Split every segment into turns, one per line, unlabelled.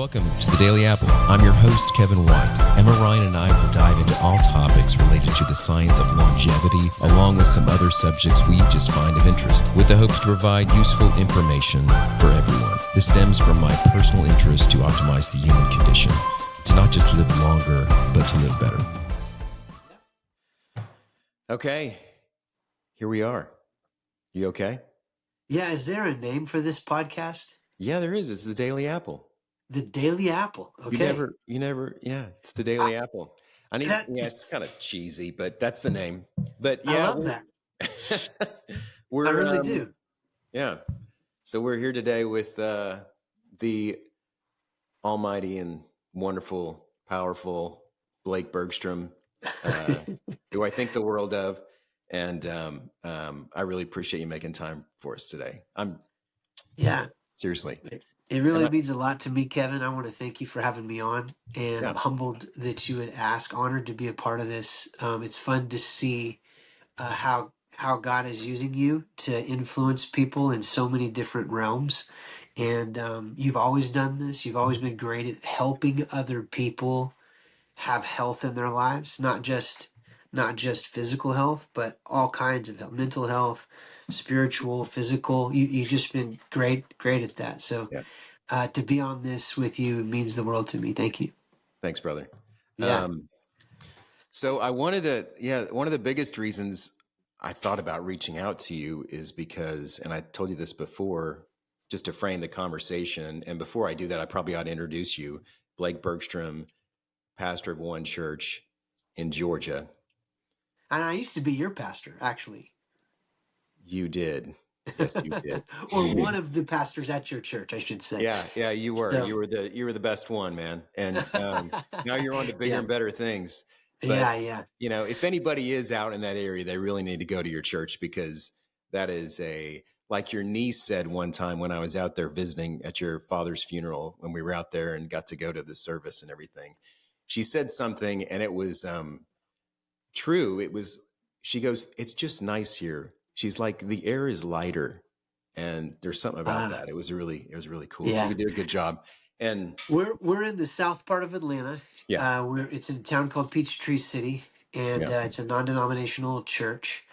Welcome to the Daily Apple. I'm your host, Kevin White. Emma Ryan and I will dive into all topics related to the science of longevity, along with some other subjects we just find of interest, with the hopes to provide useful information for everyone. This stems from my personal interest to optimize the human condition, to not just live longer, but to live better. Okay, here we are. You okay?
Yeah, is there a name for this podcast?
Yeah, there is. It's the Daily Apple.
The Daily Apple. Okay.
Yeah, it's the Daily Apple. It's kind of cheesy, but that's the name. But
I
yeah,
love that. I
we're
really do.
yeah. So we're here today with the almighty and wonderful, powerful Blake Bergstrom, who I think the world of, and I really appreciate you making time for us today.
Yeah.
Seriously.
It really means a lot to me, Kevin. I want to thank you for having me on, and I'm humbled that you would ask, honored to be a part of this. It's fun to see how God is using you to influence people in so many different realms. And you've always done this. You've always been great at helping other people have health in their lives, not just physical health, but all kinds of health, mental health, spiritual, physical. You've just been great at that. So to be on this with you means the world to me. Thank you.
Thanks, brother.
Yeah.
So I wanted to, one of the biggest reasons I thought about reaching out to you is because, and I told you this before, just to frame the conversation. And before I do that, I probably ought to introduce you. Blake Bergstrom, pastor of one church in Georgia.
And I used to be your pastor, actually.
You did. Yes, you did.
Or one of the pastors at your church, I should say.
Yeah, you were.
So,
You were the best one, man. And now you're on to bigger and better things. But,
yeah.
If anybody is out in that area, they really need to go to your church, because that is like your niece said one time when I was out there visiting at your father's funeral, when we were out there and got to go to the service and everything. She said something, and it was true. She goes, "It's just nice here." She's like, "The air is lighter." And there's something about that. It was really cool.
Yeah.
So you did a good job. And
we're in the south part of Atlanta.
Yeah.
It's in a town called Peachtree City, and it's a non-denominational church.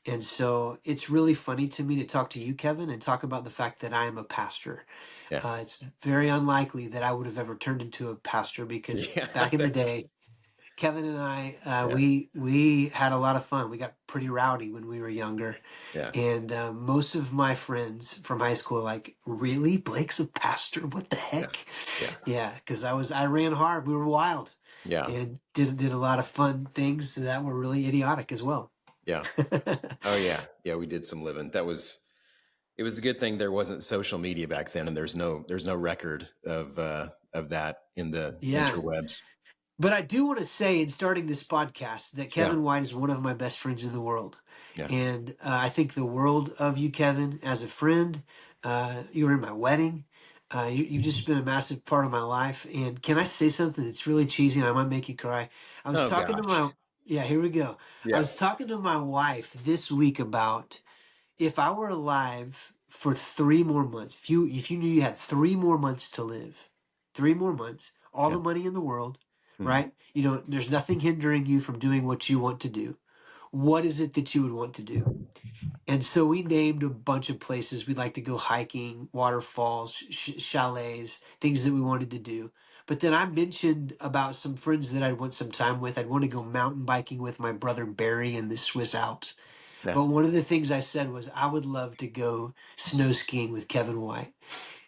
And so it's really funny to me to talk to you, Kevin, and talk about the fact that I am a pastor. It's very unlikely that I would have ever turned into a pastor, because back in the day, Kevin and I, we had a lot of fun. We got pretty rowdy when we were younger. And most of my friends from high school are like, "Really? Blake's a pastor? What the heck?" Yeah, because I ran hard. We were wild. And did a lot of fun things that were really idiotic as well.
Yeah. Oh yeah, we did some living. It was a good thing there wasn't social media back then, and there's no record of that in the interwebs.
But I do want to say, in starting this podcast, that Kevin White is one of my best friends in the world. And I think the world of you, Kevin, as a friend. You were in my wedding. You've just been a massive part of my life. And can I say something that's really cheesy and I might make you cry? I was talking to my... Yeah, here we go. I was talking to my wife this week about, if I were alive for 3 more months, if you knew you had 3 more months to live, 3 more months, all the money in the world, right? There's nothing hindering you from doing what you want to do. What is it that you would want to do? And so we named a bunch of places we'd like to go hiking, waterfalls, chalets, things that we wanted to do. But then I mentioned about some friends that I'd want some time with. I'd want to go mountain biking with my brother Barry in the Swiss Alps. But one of the things I said was, I would love to go snow skiing with Kevin White.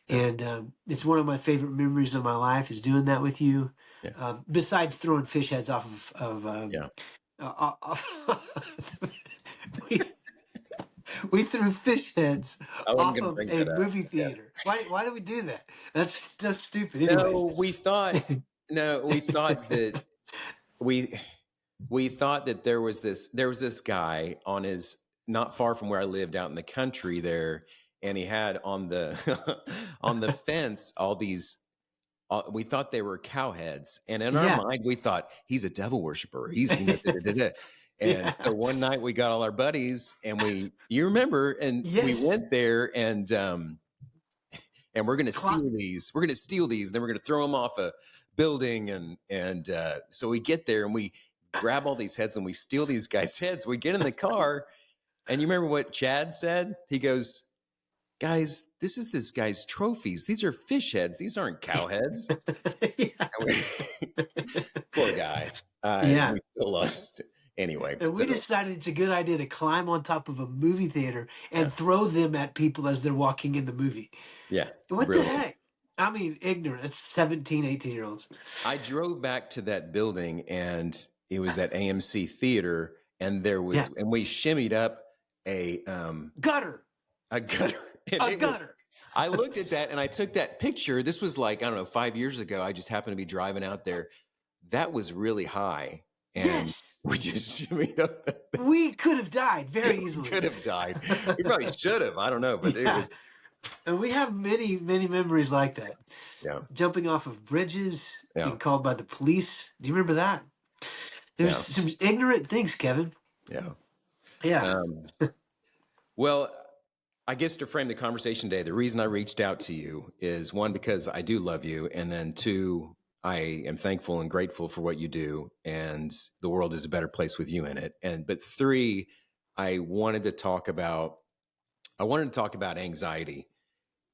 And it's one of my favorite memories of my life, is doing that with you. Besides throwing fish heads off we threw fish heads off of a movie theater. Why do we do that? That's stupid. Anyways.
No, we thought that we thought that there was this guy on his, not far from where I lived out in the country there, and he had on the on the fence all these. We thought they were cow heads, and in our mind we thought, he's a devil worshiper. He's And so one night we got all our buddies, and you remember, and we went there, and and we're going to steal these. We're going to steal these. And then we're going to throw them off a building. And so we get there and we grab all these heads and we steal these guys' heads. We get in the car. And you remember what Chad said? He goes, guys, this guy's trophies. These are fish heads. These aren't cow heads. Poor guy.
Yeah.
We still lost anyway.
And we decided it's a good idea to climb on top of a movie theater and
Yeah.
throw them at people as they're walking in the movie.
Yeah.
What
Brilliant.
the heck? I mean, ignorant. It's 17, 18-year-olds.
I drove back to that building and it was that AMC theater and there was, and we shimmied up a
gutter.
A gutter.
A gutter.
I looked at that and I took that picture. This was like, I don't know, 5 years ago. I just happened to be driving out there. That was really high. And we just shimmied up.
We could have died very easily.
We could have died. We probably should have. I don't know. But it was.
And we have many, many memories like that.
Yeah.
Jumping off of bridges, being called by the police. Do you remember that? There's some ignorant things, Kevin.
Yeah.
Yeah.
Well, I guess to frame the conversation today, the reason I reached out to you is one, because I do love you. And then two, I am thankful and grateful for what you do. And the world is a better place with you in it. But three, I wanted to talk about anxiety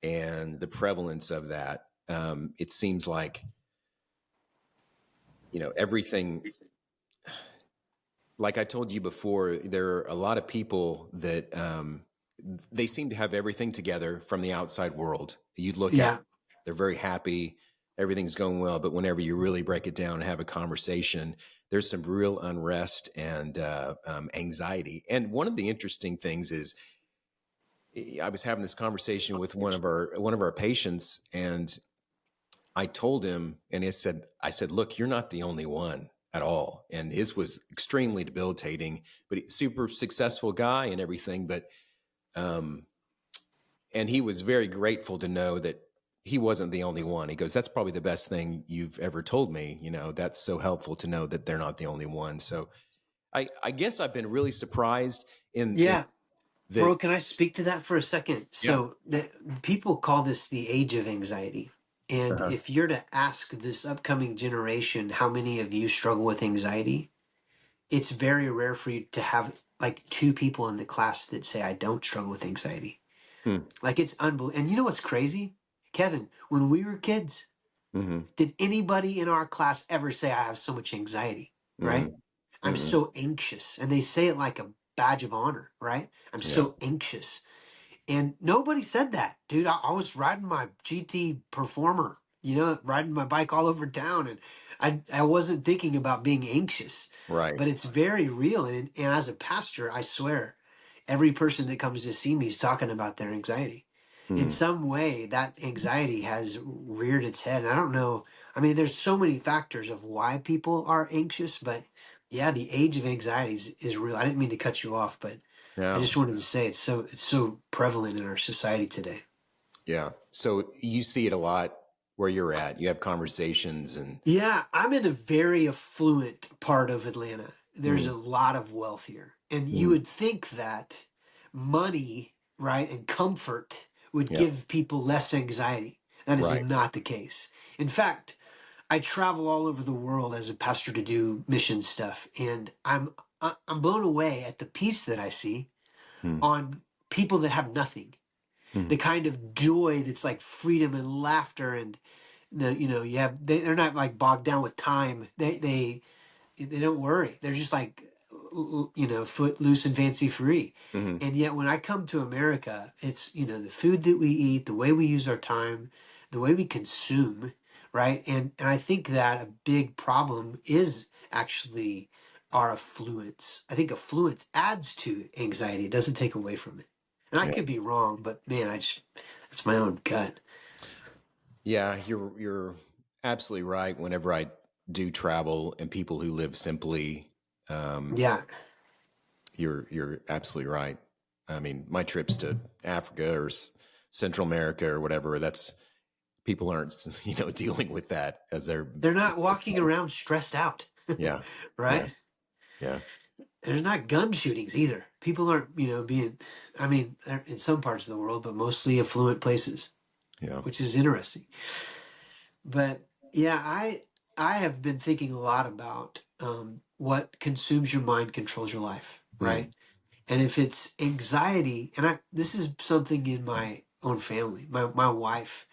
and the prevalence of that. It seems like, everything, like I told you before, there are a lot of people that they seem to have everything together from the outside world. You'd look at, they're very happy, everything's going well, but whenever you really break it down and have a conversation, there's some real unrest and anxiety. And one of the interesting things is, I was having this conversation with one of our patients, and I told him, and I said, look, you're not the only one at all. And his was extremely debilitating, but super successful guy and everything. But, and he was very grateful to know that he wasn't the only one. He goes, that's probably the best thing you've ever told me. That's so helpful to know that they're not the only one. So I guess I've been really surprised in
Bro, can I speak to that for a second? So people call this the age of anxiety. And if you're to ask this upcoming generation, how many of you struggle with anxiety? It's very rare for you to have like two people in the class that say, I don't struggle with anxiety. Like it's unbelievable. And you know what's crazy? Kevin, when we were kids, did anybody in our class ever say, I have so much anxiety, right? I'm so anxious. And they say it like a badge of honor, right? I'm so anxious. And nobody said that, dude. I was riding my GT Performer, riding my bike all over town, and I wasn't thinking about being anxious.
Right.
But it's very real. And as a pastor, I swear, every person that comes to see me is talking about their anxiety. In some way, that anxiety has reared its head. And I don't know. I mean, there's so many factors of why people are anxious, but yeah, the age of anxiety is real. I didn't mean to cut you off, but I just wanted to say it's so prevalent in our society today.
Yeah. So you see it a lot where you're at. You have conversations and
I'm in a very affluent part of Atlanta. There's a lot of wealth here. And you would think that money, right, and comfort would give people less anxiety. That is not the case. In fact, I travel all over the world as a pastor to do mission stuff, and I'm blown away at the peace that I see on people that have nothing. The kind of joy that's like freedom and laughter, and they're not like bogged down with time. They don't worry. They're just like foot loose and fancy free. And yet when I come to America, it's the food that we eat, the way we use our time, the way we consume, right? And I think that a big problem is actually our affluence. I think affluence adds to anxiety. It doesn't take away from it. And I could be wrong, but man, it's my own gut.
Yeah, you're absolutely right. Whenever I do travel and people who live simply, you're absolutely right. I mean, my trips to Africa or Central America or whatever, that's people aren't, dealing with that as they're
not walking around stressed out.
Yeah.
Right.
Yeah.
There's not gun shootings either. People aren't, in some parts of the world, but mostly affluent places.
Yeah.
which is interesting. But yeah, I have been thinking a lot about what consumes your mind controls your life,
Mm.
right? And if it's anxiety, and this is something in my own family. My wife,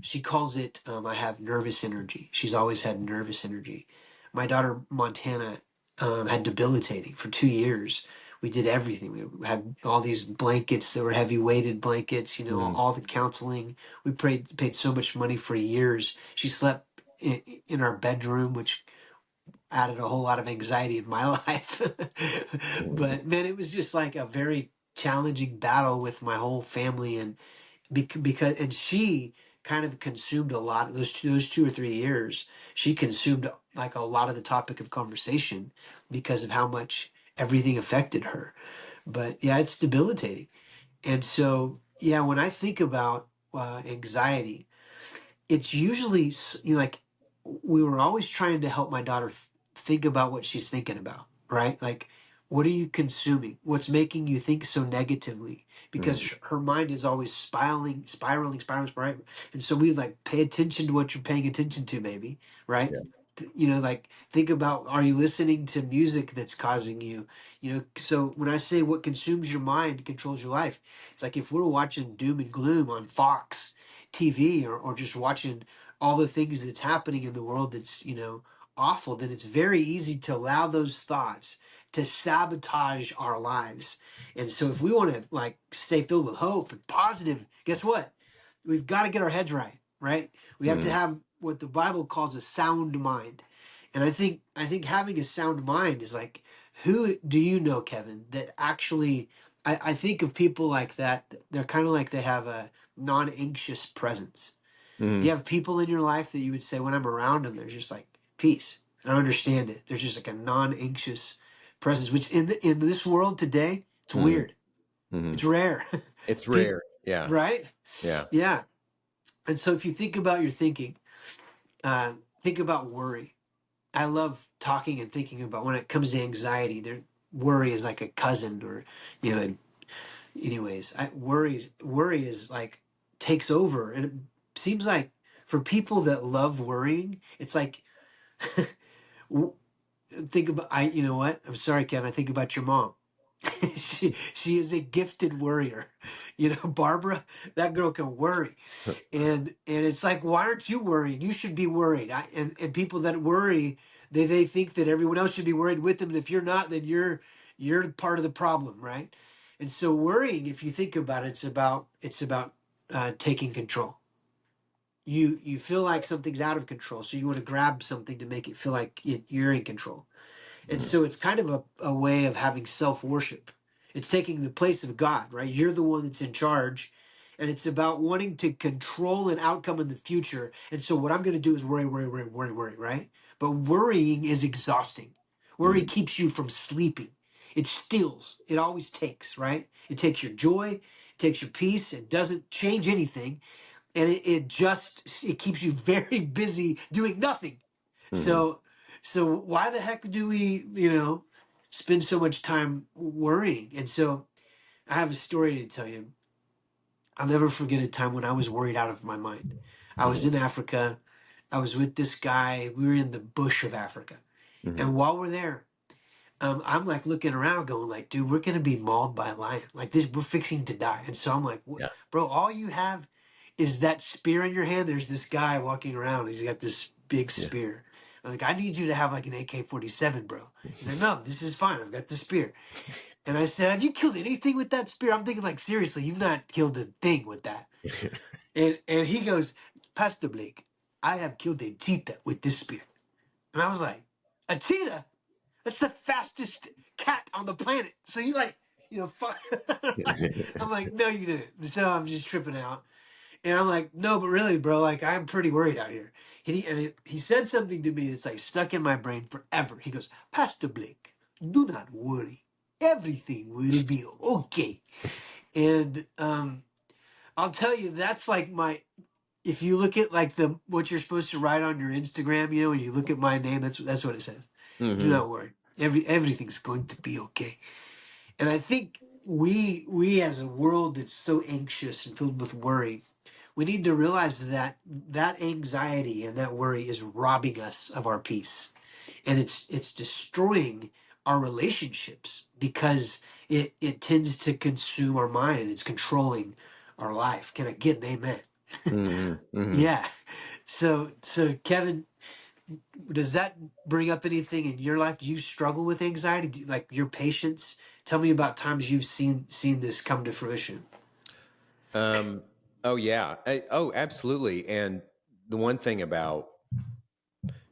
she calls it, I have nervous energy. She's always had nervous energy. My daughter, Montana, had debilitating for 2 years. We did everything. We had all these blankets that were heavy weighted blankets,
Mm.
all the counseling. We paid so much money for years. She slept in our bedroom, which added a whole lot of anxiety in my life.
Mm.
But man, it was just like a very challenging battle with my whole family, and because and she kind of consumed a lot of those 2 or 3 years. She consumed like a lot of the topic of conversation because of how much everything affected her. But yeah, it's debilitating. And so yeah, when I think about anxiety, it's usually like we were always trying to help my daughter think about what she's thinking about, right? Like, what are you consuming? What's making you think so negatively? Because
Mm.
her mind is always spiraling. And so we like pay attention to what you're paying attention to, maybe, right?
Yeah.
Like think about, are you listening to music that's causing you, so when I say what consumes your mind controls your life, it's like if we're watching doom and gloom on Fox TV, or just watching all the things that's happening in the world that's, awful, then it's very easy to allow those thoughts to sabotage our lives. And so if we want to like stay filled with hope and positive, guess what? We've got to get our heads right, right? We have to
Mm.
have what the Bible calls a sound mind. And I think having a sound mind is like, who do you know, Kevin, that actually I think of people like that, they're kind of like they have a non-anxious presence. Do you
Mm.
have people in your life that you would say, when I'm around them, there's just like peace? I don't understand it. There's just like a non-anxious presence, which in this world today, it's
Mm.
weird. It's
Mm.
rare.
It's
People,
rare. Yeah.
right?
Yeah.
Yeah. And so if you think about your thinking, think about worry. I love talking and thinking about when it comes to anxiety. Worry is like a cousin, or and anyways, worry is like takes over, and it seems like for people that love worrying, it's like w- think about, you know what? I'm sorry, Kevin. I think about your mom. She is a gifted worrier. Barbara, that girl can worry. And it's like, why aren't you worrying? You should be worried. And people that worry, they think that everyone else should be worried with them, and if you're not, then you're part of the problem, right? And so worrying, if you think about it, it's about taking control. You feel like something's out of control, so you want to grab something to make it feel like you're in control. And
Mm.
so it's kind of a way of having self worship. It's taking the place of God, right? You're the one that's in charge. And it's about wanting to control an outcome in the future. And so what I'm going to do is worry, right? But worrying is exhausting. Worry
Mm.
keeps you from sleeping. It steals. It always takes, right? It takes your joy, it takes your peace. It doesn't change anything. And it keeps you very busy doing nothing.
Mm.
So why the heck do we, spend so much time worrying? And so I have a story to tell you. I'll never forget a time when I was worried out of my mind. I was
Mm.
in Africa. I was with this guy. We were in the bush of Africa.
Mm.
And while we're there, I'm like looking around going like, dude, we're going to be mauled by a lion. Like this, we're fixing to die. And so I'm like,
Yeah.
bro, all you have is that spear in your hand. There's this guy walking around. He's got this big
Yeah.
spear. I'm like, I need you to have like an AK-47, bro. He's like, no, this is fine. I've got the spear. And I said, have you killed anything with that spear? I'm thinking like, seriously, you've not killed a thing with that. And he goes, Pastor Blake, I have killed a cheetah with this spear. And I was like, a cheetah? That's the fastest cat on the planet. So you like, fuck. I'm like, no, you didn't. So I'm just tripping out. And I'm like, no, but really, bro, like I'm pretty worried out here. He said something to me that's like stuck in my brain forever. He goes, Pastor Blake, do not worry. Everything will be okay. And I'll tell you, that's like if you look at like the what you're supposed to write on your Instagram, when you look at my name, that's what it says. Do
Mm-hmm.
not worry. Everything's going to be okay. And I think we as a world that's so anxious and filled with worry, we need to realize that that anxiety and that worry is robbing us of our peace, and it's destroying our relationships because it tends to consume our mind and it's controlling our life. Can I get an amen?
Hmm. Hmm.
Yeah. So Kevin, does that bring up anything in your life? Do you struggle with anxiety? Like your patience? Tell me about times you've seen this come to fruition.
Um, oh yeah. Oh, absolutely. And the one thing about,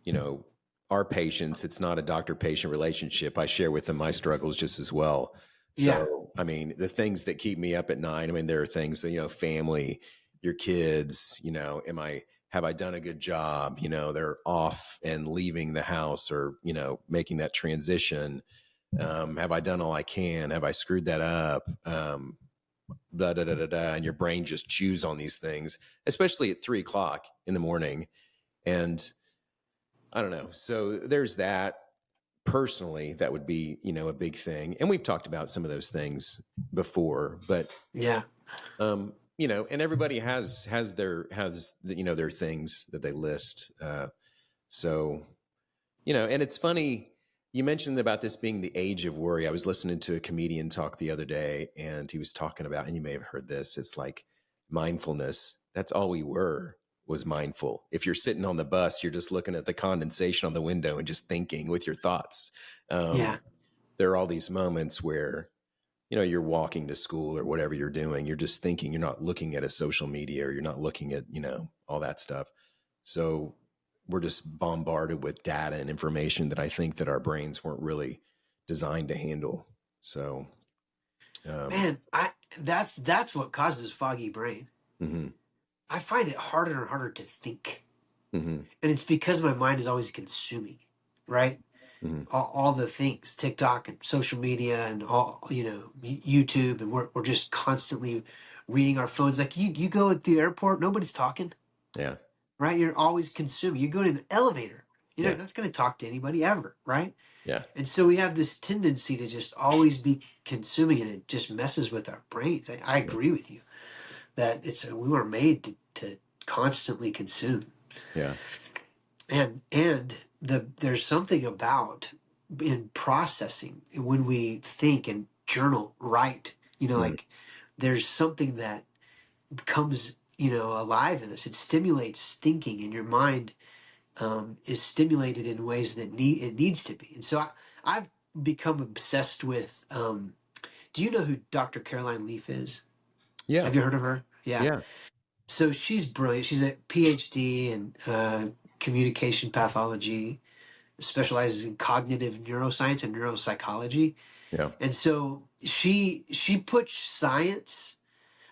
you know, our patients, it's not a doctor patient relationship. I share with them my struggles just as well.
Yeah,
So, I mean, the things that keep me up at night, I mean, there are things that, family, your kids, have I done a good job? They're off and leaving the house or, making that transition. Have I done all I can? Have I screwed that up? Da, da, da, da, da. And your brain just chews on these things, especially at 3 o'clock in the morning. And I don't know. So there's that. Personally, that would be, a big thing. And we've talked about some of those things before, but
yeah,
and everybody has their things that they list. So, and it's funny, you mentioned about this being the age of worry. I was listening to a comedian talk the other day, and he was talking about, and you may have heard this, it's like mindfulness. That's all we were, was mindful. If you're sitting on the bus, you're just looking at the condensation on the window and just thinking with your thoughts.
yeah.
There are all these moments where, you're walking to school or whatever you're doing, you're just thinking, you're not looking at a social media or you're not looking at, all that stuff. So we're just bombarded with data and information that I think that our brains weren't really designed to handle. So, um,
Man, I that's what causes foggy brain.
mhm,
I find it harder and harder to think,
mhm,
and it's because my mind is always consuming, right?
mhm,
All the things, TikTok and social media and all, YouTube, and we're just constantly reading our phones. Like you go at the airport, nobody's talking,
yeah,
right? You're always consuming. You go to the elevator, you're
yeah,
not going to talk to anybody ever, right?
yeah,
And so we have this tendency to just always be consuming, and it just messes with our brains. I
yeah,
agree with you that we were made to constantly consume,
yeah,
and there's something about in processing when we think and journal, write.
mhm,
Like there's something that becomes alive in us. It stimulates thinking, and your mind is stimulated in ways that it needs to be. And so I've become obsessed with. Do you know who Dr. Caroline Leaf is?
yeah,
Have you heard of her? Yeah.
yeah,
So she's brilliant. She's a PhD in communication pathology, specializes in cognitive neuroscience and neuropsychology.
yeah,
And so she puts science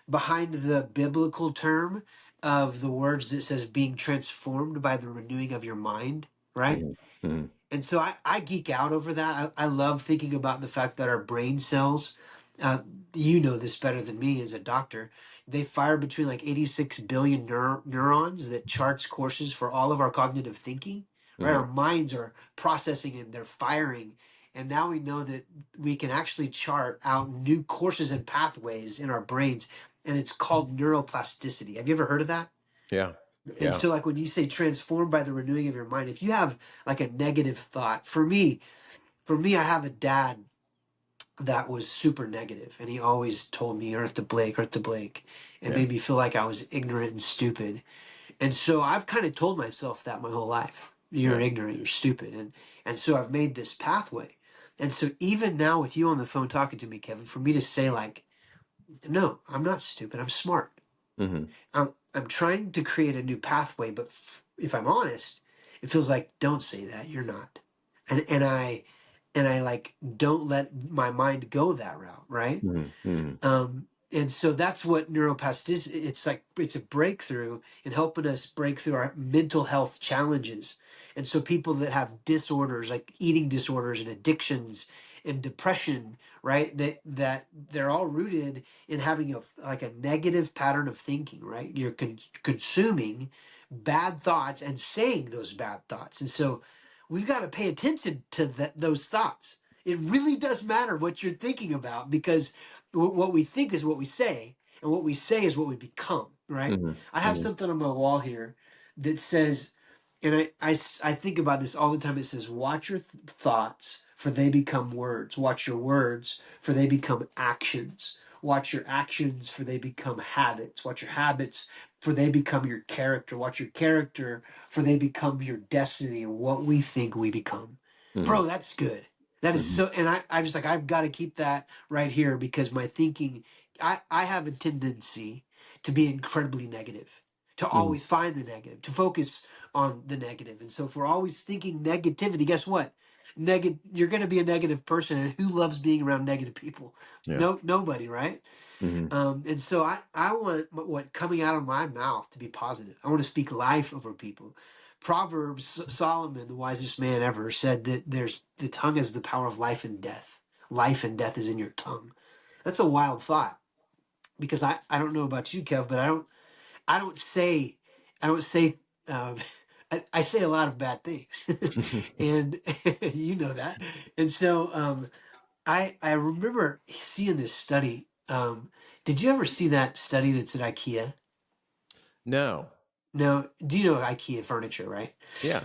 behind the biblical term of the words that says being transformed by the renewing of your mind, right?
mhm, mhm,
And so I geek out over that. I love thinking about the fact that our brain cells, uh, you know this better than me as a doctor, they fire between like 86 billion neurons that charts courses for all of our cognitive thinking, right?
mhm,
Our minds are processing and they're firing. And now we know that we can actually chart out new courses and pathways in our brains. And it's called neuroplasticity. Have you ever heard of that?
yeah,
And
yeah,
so, like when you say transformed by the renewing of your mind, if you have like a negative thought, for me, I have a dad that was super negative, and he always told me Earth to Blake, and
yeah,
made me feel like I was ignorant and stupid. And so I've kind of told myself that my whole life. You're
yeah,
ignorant, you're stupid, and so I've made this pathway. And so even now with you on the phone talking to me, Kevin, for me to say like, no, I'm not stupid, I'm smart.
mhm,
I'm trying to create a new pathway, but if I'm honest, it feels like don't say that you're not, and I like don't let my mind go that route, right?
mhm, mhm,
And so that's what neuroplasticity. It's like it's a breakthrough in helping us break through our mental health challenges. And so people that have disorders like eating disorders and addictions and depression, right? That they're all rooted in having a negative pattern of thinking, right? You're consuming bad thoughts and saying those bad thoughts. And so we've got to pay attention to those thoughts. It really does matter what you're thinking about because what we think is what we say, and what we say is what we become. right?
Mhm.
I have
Mhm.
something on my wall here that says, and I think about this all the time. It says, watch your thoughts, for they become words. Watch your words, for they become actions. Watch your actions, for they become habits. Watch your habits, for they become your character. Watch your character, for they become your destiny and what we think we become.
Mhm.
Bro, that's good. That is
Mhm.
so, and I was like, I've got to keep that right here because my thinking, I have a tendency to be incredibly negative, to
Mhm.
always find the negative, to focus on the negative. And so if we're always thinking negativity, guess what? You're going to be a negative person. And who loves being around negative people?
Yeah.
No, nobody, right?
Mhm.
And so I want what coming out of my mouth to be positive. I want to speak life over people. Proverbs, Solomon, the wisest man ever, said that there's the tongue has the power of life and death. Life and death is in your tongue. That's a wild thought because I don't know about you, Kev, but I don't say I don't say um, I say a lot of bad things, and you know that. And so I remember seeing this study. Did you ever see that study that's at IKEA?
No.
No, do you know IKEA furniture, right?
Yeah.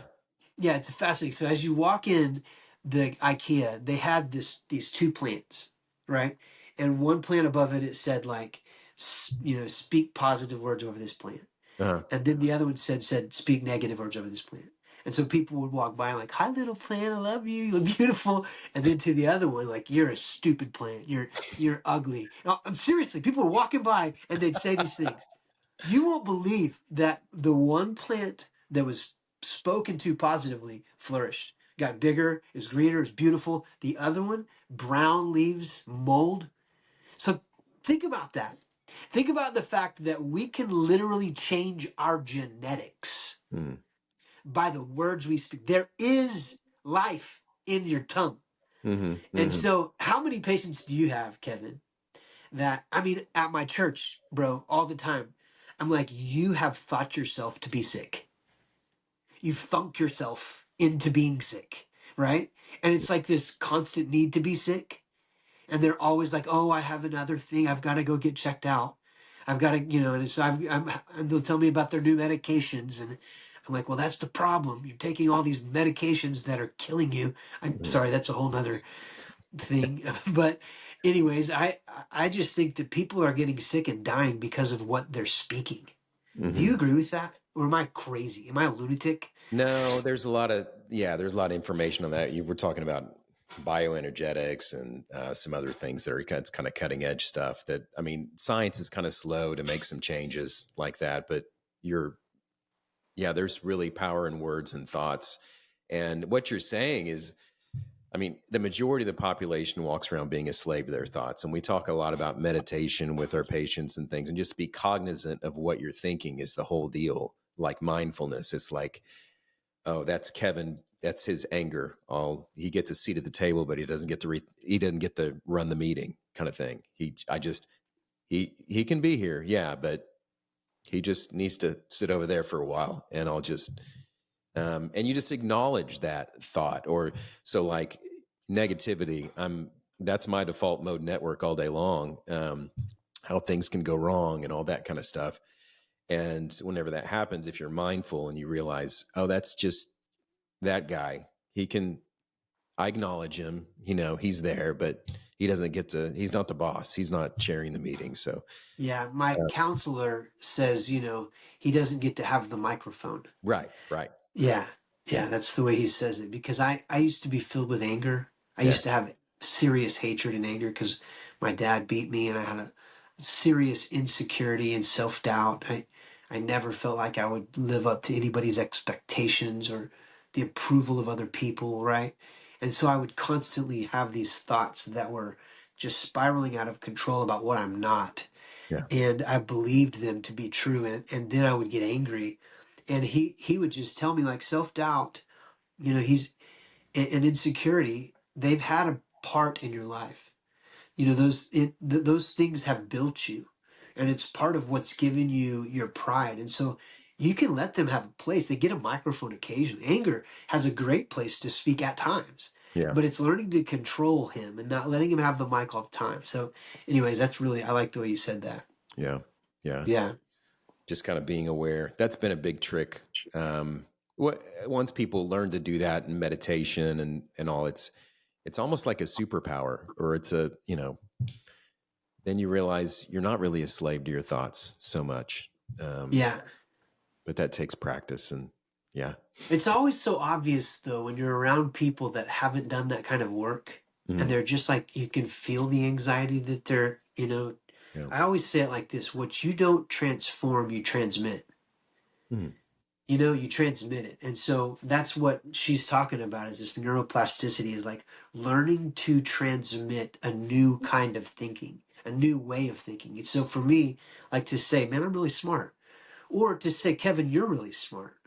Yeah, it's fascinating. So as you walk in the IKEA, they had these two plants, right? And one plant above it, it said like, speak positive words over this plant.
Uh-huh.
And then the other one said speak negative words over this plant. And so people would walk by like, "Hi, little plant, I love you. You look beautiful." And then to the other one, like, "You're a stupid plant. You're ugly." No, I'm seriously. People were walking by and they'd say these things. You won't believe that the one plant that was spoken to positively flourished, got bigger, is greener, is beautiful. The other one, brown leaves, mold. So think about that. Think about the fact that we can literally change our genetics
Mhm.
by the words we speak. There is life in your tongue.
Mhm.
And
Mhm.
so, how many patients do you have, Kevin? That, I mean, at my church, bro, all the time, I'm like, you have thought yourself to be sick. You've funked yourself into being sick, right? And it's like this constant need to be sick. And they're always like, "Oh, I have another thing. I've got to go get checked out. I've got to, and so and they'll tell me about their new medications, and I'm like, well, that's the problem. You're taking all these medications that are killing you. I'm
Mhm.
sorry, that's a whole nother thing, but anyways, I just think that people are getting sick and dying because of what they're speaking. Do you
Mhm.
agree with that, or am I crazy? Am I a lunatic?
No, there's a lot of information on that. You were talking about bioenergetics and some other things that are kind of cutting edge stuff that, I mean, science is kind of slow to make some changes like that, but you're there's really power in words and thoughts. And what you're saying is, I mean, the majority of the population walks around being a slave to their thoughts. And we talk a lot about meditation with our patients and things, and just be cognizant of what you're thinking is the whole deal. Like mindfulness, it's like, oh, that's Kevin. That's his anger. He gets a seat at the table, but he doesn't get to he doesn't get to run the meeting, kind of thing. He can be here, yeah, but he just needs to sit over there for a while, and I'll just and you just acknowledge that thought. Or so like negativity. That's my default mode network all day long. How things can go wrong and all that kind of stuff. And whenever that happens, if you're mindful and you realize, oh, that's just that guy. I acknowledge him, he's there, but he's not the boss. He's not chairing the meeting. So,
Yeah, my
uh,
counselor says, he doesn't get to have the microphone.
right, right.
Yeah.
Yeah.
Yeah, that's the way he says it because I used to be filled with anger. I
Yeah.
used to have serious hatred and anger because my dad beat me and I had a serious insecurity and self-doubt. I never felt like I would live up to anybody's expectations or the approval of other people, right? And so I would constantly have these thoughts that were just spiraling out of control about what I'm not,
Yeah.
and I believed them to be true, and then I would get angry, and he would just tell me like self-doubt, he's and insecurity, they've had a part in your life. Those things have built you, and it's part of what's given you your pride, and so you can let them have a place. They get a microphone occasionally. Anger has a great place to speak at times,
Yeah.
but it's learning to control him and not letting him have the mic all the time. So anyways, that's really, I like the way you said that.
Yeah. Yeah.
Yeah.
just kind of being aware. That's been a big trick. Once people learn to do that in meditation and all, it's almost like a superpower, or it's a, then you realize you're not really a slave to your thoughts so much.
Yeah.
But that takes practice, and yeah.
It's always so obvious though when you're around people that haven't done that kind of work, and
Mm,
they're just like, you can feel the anxiety that they're,
yeah.
I always say it like this: what you don't transform, you transmit.
Mm,
You transmit it. And so that's what she's talking about, is this neuroplasticity, is like learning to transmit a new kind of thinking, a new way of thinking. And so for me, like to say, man, I'm really smart. Or to say, Kevin, you're really smart.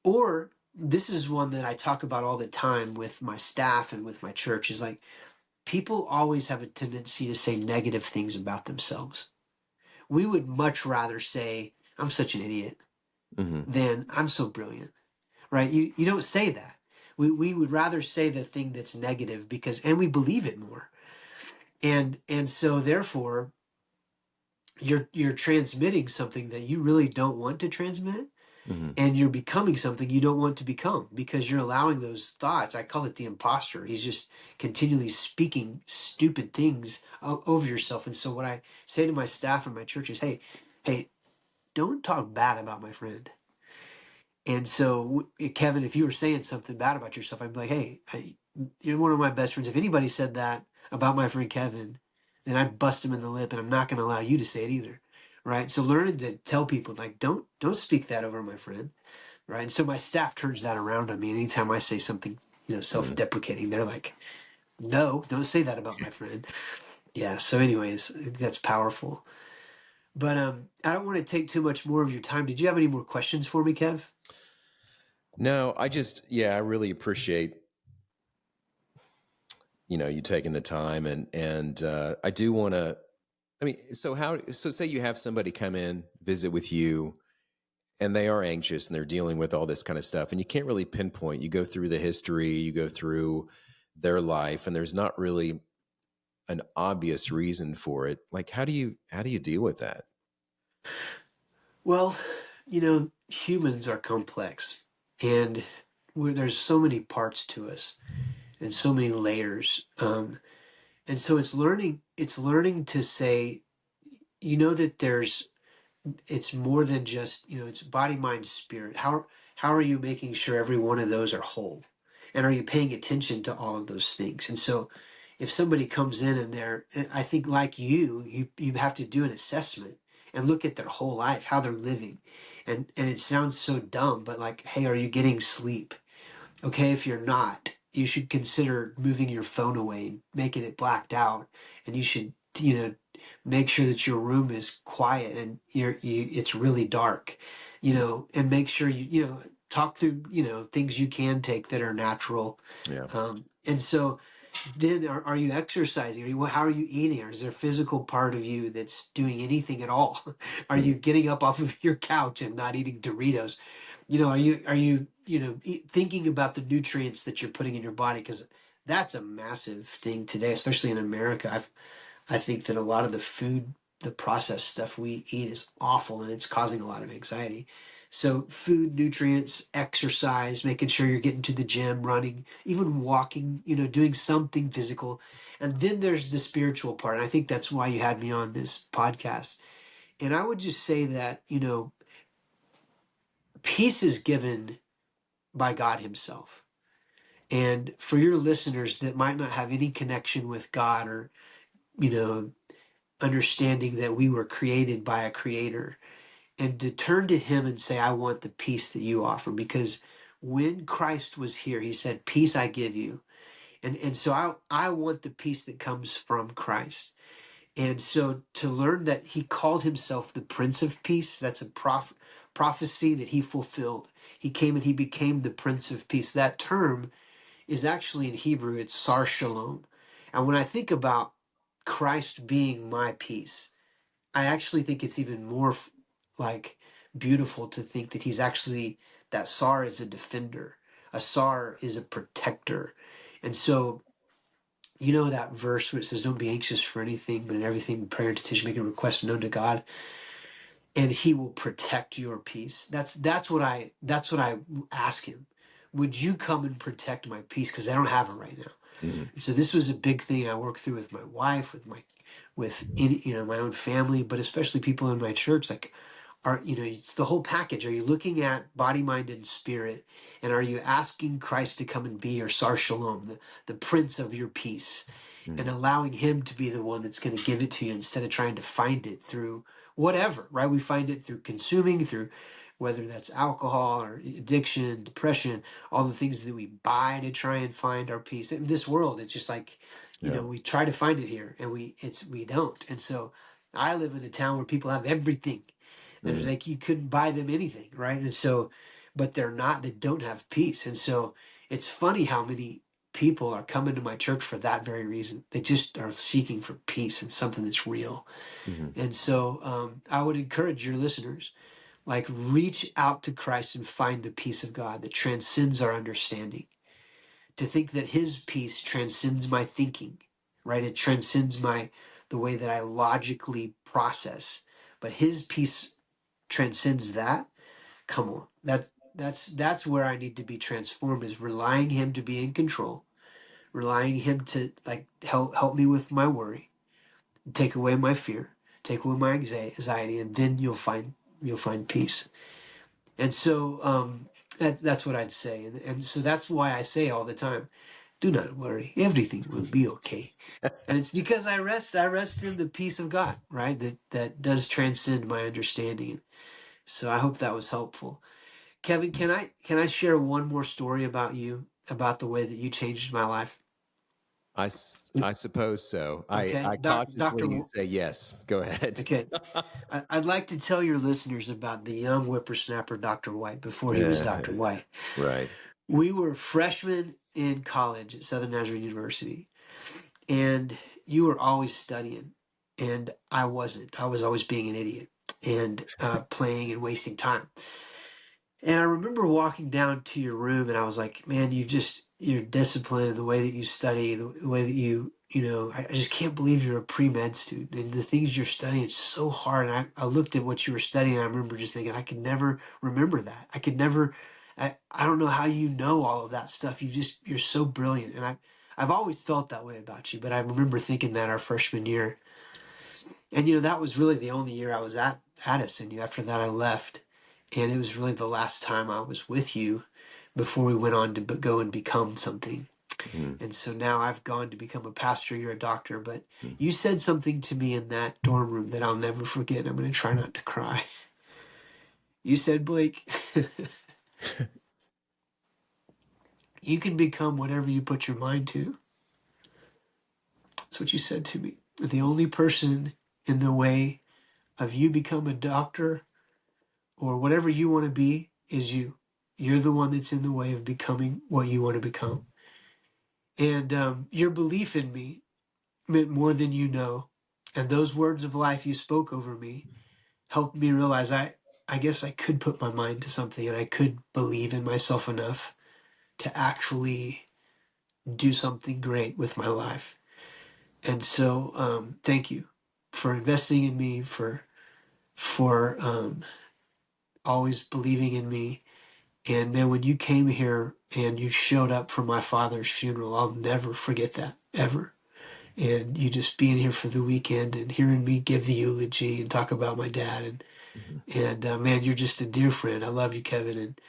Or this is one that I talk about all the time with my staff and with my church, is like, people always have a tendency to say negative things about themselves. We would much rather say, I'm such an idiot,
mm-hmm,
than I'm so brilliant, right? You don't say that. We would rather say the thing that's negative, and we believe it more. And so therefore you're transmitting something that you really don't want to transmit,
mm-hmm,
and you're becoming something you don't want to become, because you're allowing those thoughts. I call it the imposter. He's just continually speaking stupid things over yourself. And so what I say to my staff and my church is, hey, don't talk bad about my friend. And so, Kevin, if you were saying something bad about yourself, I'd be like, hey, you're one of my best friends. If anybody said that about my friend Kevin, then I'd bust him in the lip, and I'm not going to allow you to say it either. Right. So learning to tell people, like, don't speak that over my friend. Right. And so my staff turns that around on me. And anytime I say something,
mm-hmm.
self-deprecating, they're like, no, don't say that about my friend. Yeah. So anyways, that's powerful. But I don't want to take too much more of your time. Did you have any more questions for me, Kev?
No, I really appreciate, you taking the time, and I do want to, I mean, so say you have somebody come in, visit with you, and they are anxious and they're dealing with all this kind of stuff, and you can't really pinpoint. You go through the history, you go through their life, and there's not really an obvious reason for it. Like, how do you deal with that?
Well, humans are complex, and there's so many parts to us and so many layers. And so it's learning to say, that it's more than just, it's body, mind, spirit. How are you making sure every one of those are whole? And are you paying attention to all of those things? And so if somebody comes in and I think like you have to do an assessment and look at their whole life, how they're living. And it sounds so dumb, but like, hey, are you getting sleep? Okay, if you're not, you should consider moving your phone away and making it blacked out. And you should, make sure that your room is quiet and it's really dark, and make sure talk through, things you can take that are natural.
Yeah.
And so then are you exercising? How are you eating? Or is there a physical part of you that's doing anything at all? Are you
Mm,
getting up off of your couch and not eating Doritos? Are you thinking about the nutrients that you're putting in your body? Because that's a massive thing today, especially in America. I think that a lot of the processed stuff we eat is awful, and it's causing a lot of anxiety. So food, nutrients, exercise, making sure you're getting to the gym, running, even walking, doing something physical. And then there's the spiritual part. And I think that's why you had me on this podcast. And I would just say that, peace is given by God Himself. And for your listeners that might not have any connection with God, or, you know, understanding that we were created by a creator, and to turn to Him and say, I want the peace that you offer. Because when Christ was here, He said, peace I give you. And so I want the peace that comes from Christ. And so to learn that He called Himself the Prince of Peace, that's a prophecy that He fulfilled. He came and He became the Prince of Peace. That term is actually in Hebrew, it's Sar Shalom. And when I think about Christ being my peace, I actually think it's even more like beautiful to think that that Sar is a defender. A Sar is a protector. And so, that verse where it says, don't be anxious for anything, but in everything, prayer and petition, make a request known to God. and he will protect your peace. That's what I ask him. Would you come and protect my peace? Because I don't have it right now.
Mm.
And so this was a big thing I worked through with my wife, with my own family, but especially people in my church. Like, it's the whole package. Are you looking at body, mind, and spirit, and are you asking Christ to come and be your Sar Shalom, the Prince of your peace, and
Mm.
allowing Him to be the one that's going to give it to you instead of trying to find it through whatever, right? We find it through consuming, through whether that's alcohol or addiction, depression, all the things that we buy to try and find our peace. In this world, it's just like,
Yeah.
we try to find it here and we don't. And so I live in a town where people have everything. There's
Mm.
like you couldn't buy them anything, right? And so, but they don't have peace. And so it's funny how many people are coming to my church for that very reason. They just are seeking for peace and something that's real.
Mm.
And so I would encourage your listeners, like, reach out to Christ and find the peace of God that transcends our understanding. To think that His peace transcends my thinking, right? It transcends the way that I logically process. But His peace transcends that. Come on, that's where I need to be transformed, is relying Him to be in control, relying Him to, like, help me with my worry, take away my fear, take away my anxiety, and then you'll find peace. And so that's what I'd say, and so that's why I say all the time, do not worry, everything will be okay. And it's because I rest in the peace of God, right? That does transcend my understanding. So I hope that was helpful. Kevin, can I share one more story about you, about the way that you changed my life?
I suppose so.
Okay,
I cautiously
Doctor.
say yes. Go ahead.
Okay, I'd like to tell your listeners about the young whippersnapper, Dr. White, before he was Dr. White.
Right.
We were freshmen in college at Southern Nazarene University, and you were always studying, and I wasn't. I was always being an idiot and playing and wasting time. And I remember walking down to your room, and I was like, man, your discipline and the way that you study, the way that I just can't believe you're a pre-med student. And the things you're studying, it's so hard. And I looked at what you were studying, and I remember just thinking, I could never remember that. I could never, I don't know how you know all of that stuff. You're so brilliant. And I've always felt that way about you, but I remember thinking that our freshman year. And that was really the only year I was at Addison. After that, I left, and it was really the last time I was with you before we went on to go and become something.
Mm.
And so now I've gone to become a pastor. You're a doctor, but
Mm.
you said something to me in that dorm room that I'll never forget. I'm going to try not to cry. You said, Blake, you can become whatever you put your mind to. That's what you said to me. The only person in the way of you become a doctor or whatever you want to be is you. You're the one that's in the way of becoming what you want to become. And your belief in me meant more than you know. And those words of life you spoke over me helped me realize I guess I could put my mind to something, and I could believe in myself enough to actually do something great with my life. And so thank you for investing in me, for always believing in me. And man, when you came here and you showed up for my father's funeral, I'll never forget that, ever. And you just being here for the weekend and hearing me give the eulogy and talk about my dad.
Mhm.
And man, you're just a dear friend. I love you, Kevin. And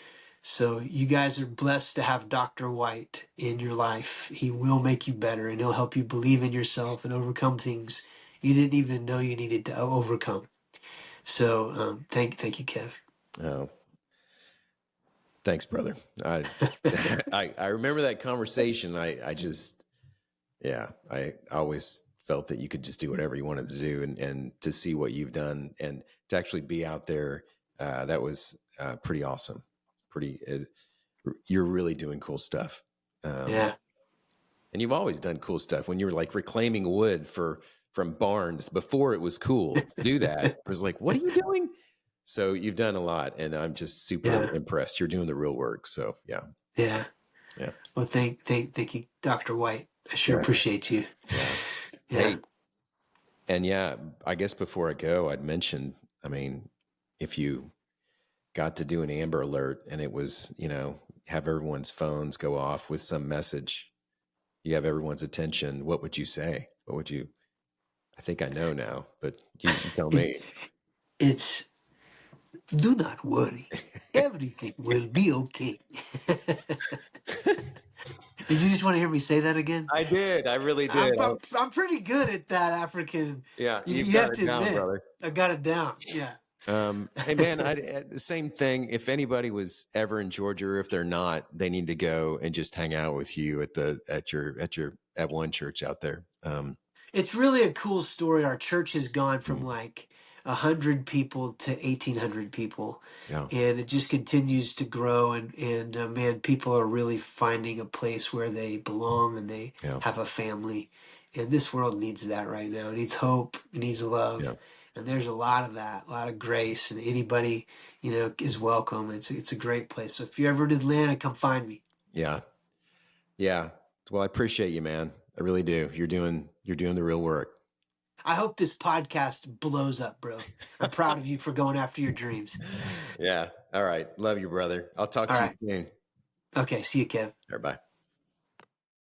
so you guys are blessed to have Dr. White in your life. He will make you better, and he'll help you believe in yourself and overcome things you didn't even know you needed to overcome. So thank you, Kev.
Oh, thanks, brother. I, I remember that conversation. I just, yeah, I always felt that you could just do whatever you wanted to do, and to see what you've done and to actually be out there, that was pretty awesome. Pretty, you're really doing cool stuff.
Yeah,
And you've always done cool stuff. When you were like reclaiming wood from barns before it was cool to do that, it was like, what are you doing? So you've done a lot, and I'm just super
yeah,
impressed. You're doing the real work. So yeah,
yeah.
yeah,
Well, thank you, Dr. White. I sure
yeah,
appreciate you.
yeah.
Yeah,
Hey, and yeah, I guess before I go, I'd mentioned, I mean, if you got to do an Amber Alert and it was, have everyone's phones go off with some message, you have everyone's attention, what would you say? What would you? I think I know now, but you tell
It,
me.
it's do not worry. Everything will be okay. Did you just want to hear me say that again?
I did. I really
I'm
did.
I'm, I'm pretty good at that African.
Yeah, you've
You
got
have
it
to
down,
admit,
brother.
I got it down. Yeah.
Hey man, the same thing. If anybody was ever in Georgia, or if they're not, they need to go and just hang out with you at one church out there.
It's really a cool story. Our church has gone from
Mm,
like 100 people to 1,800 people,
yeah,
and it just continues to grow. And man, people are really finding a place where they belong and they
yeah,
have a family. And this world needs that right now. It needs hope. It needs love.
yeah,
And there's a lot of that, a lot of grace, and anybody is welcome. It's a great place. So if you're ever in Atlanta, come find me.
yeah, yeah. Well, I appreciate you, man. I really do. You're doing the real work.
I hope this podcast blows up, bro. I'm proud of you for going after your dreams.
Yeah. All right. Love you, brother. I'll talk
All
to you
right.
soon.
Okay. See you, Kev.
All right, bye.